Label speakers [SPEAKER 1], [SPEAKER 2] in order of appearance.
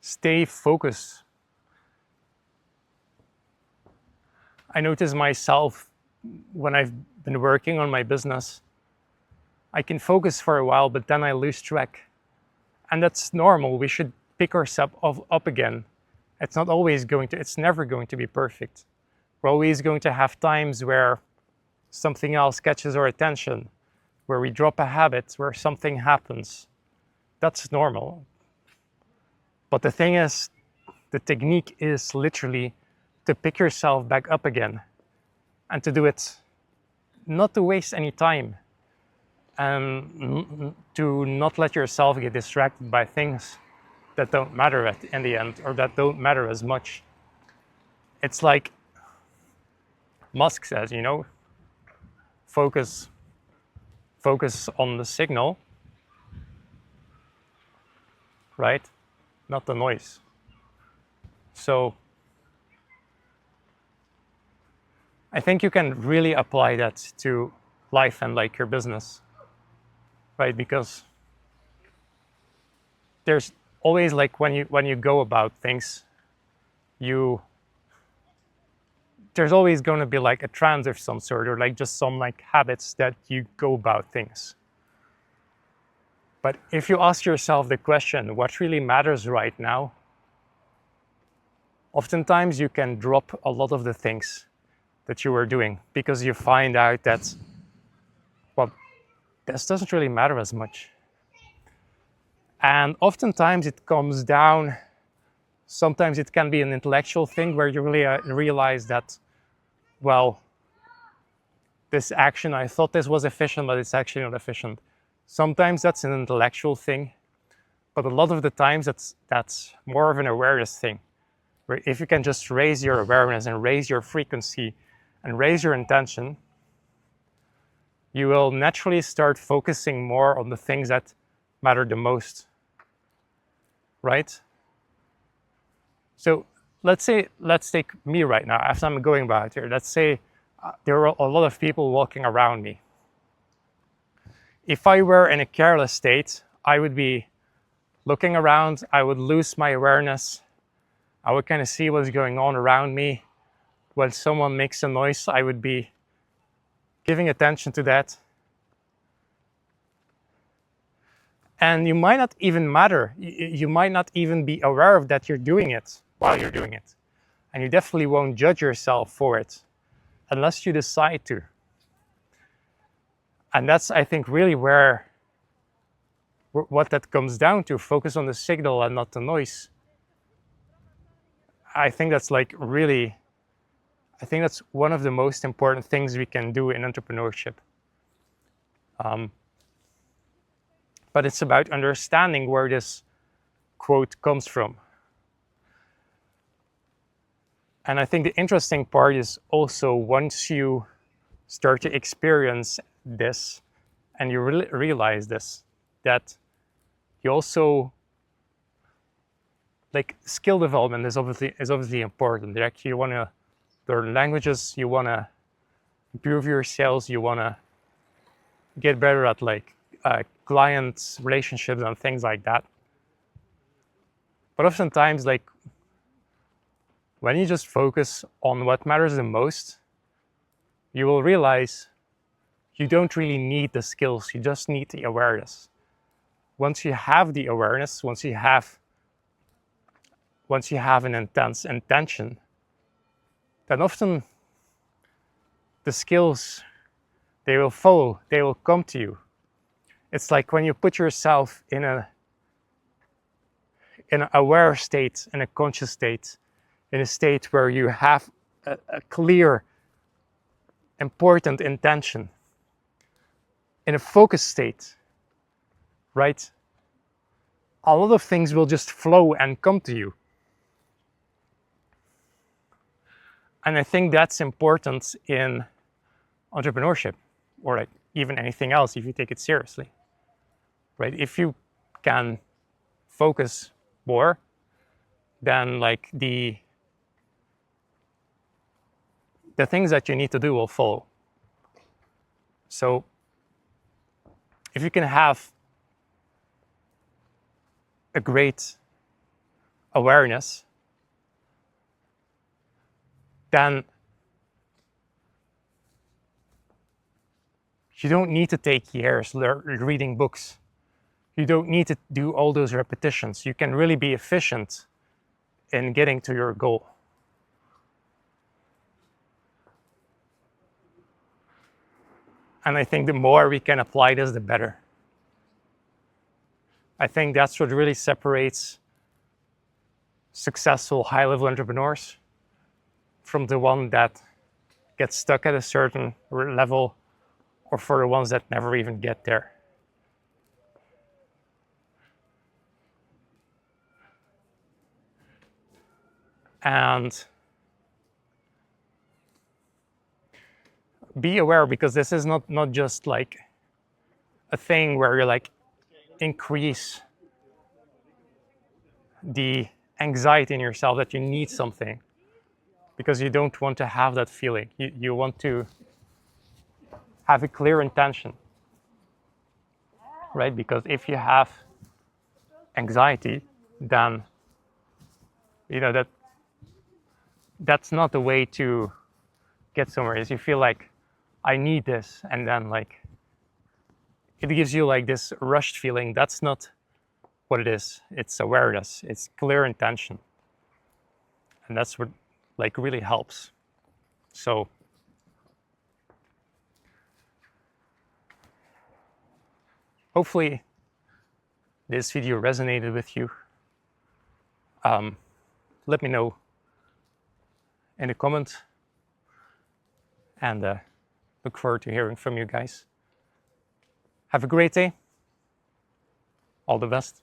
[SPEAKER 1] stay focused. I notice myself when I've been working on my business, I can focus for a while, but then I lose track. And that's normal. We should pick ourselves up again. It's never going to be perfect. We're always going to have times where something else catches our attention, where we drop a habit, where something happens. That's normal. But the thing is, the technique is literally to pick yourself back up again and to do it, not to waste any time, and to not let yourself get distracted by things that don't matter in the end, or that don't matter as much. It's like Musk says, focus on the signal, right? Not the noise. So I think you can really apply that to life and like your business, right? Because there's always like when you go about things, there's always going to be like a trend of some sort, or like just some like habits that you go about things. But if you ask yourself the question, what really matters right now? Oftentimes you can drop a lot of the things that you were doing because you find out that, well, this doesn't really matter as much. And oftentimes it comes down, sometimes it can be an intellectual thing where you really realize that, well, this action, I thought this was efficient, but it's actually not efficient. Sometimes that's an intellectual thing, but a lot of the times that's more of an awareness thing, where if you can just raise your awareness and raise your frequency and raise your intention, you will naturally start focusing more on the things that matter the most, right? So let's take me right now, as I'm going about here. Let's say there are a lot of people walking around me. If I were in a careless state, I would be looking around, I would lose my awareness, I would kind of see what's going on around me. When someone makes a noise, I would be giving attention to that. And you might not even matter. You might not even be aware of that you're doing it while you're doing it. And you definitely won't judge yourself for it unless you decide to. And that's, I think, really what that comes down to. Focus on the signal and not the noise. I think that's one of the most important things we can do in entrepreneurship. But it's about understanding where this quote comes from. And I think the interesting part is also once you start to experience this and you realize this, that you also, like, skill development is obviously important. Like, you want to learn languages, you want to improve your sales, you want to get better at like client relationships and things like that. But oftentimes, like, when you just focus on what matters the most, you will realize you don't really need the skills, you just need the awareness. Once you have the awareness, once you have an intense intention, then often the skills, they will follow, they will come to you. It's like when you put yourself in an aware state, in a conscious state, in a state where you have a clear, important intention, in a focused state, right? A lot of things will just flow and come to you. And I think that's important in entrepreneurship, or like even anything else if you take it seriously, right? If you can focus more, then like the things that you need to do will follow. So if you can have a great awareness, then you don't need to take years reading books. You don't need to do all those repetitions. You can really be efficient in getting to your goal. And I think the more we can apply this, the better. I think that's what really separates successful high-level entrepreneurs from the one that gets stuck at a certain level, or for the ones that never even get there. And be aware, because this is not just like a thing where you like increase the anxiety in yourself that you need something, because you don't want to have that feeling. You want to have a clear intention, right? Because if you have anxiety, then that's not the way to get somewhere. Is you feel like I need this, and then like it gives you like this rushed feeling. That's not what it is. It's awareness. It's clear intention, and that's what like really helps. So hopefully this video resonated with you. Let me know in the comments, and look forward to hearing from you guys. Have a great day. All the best.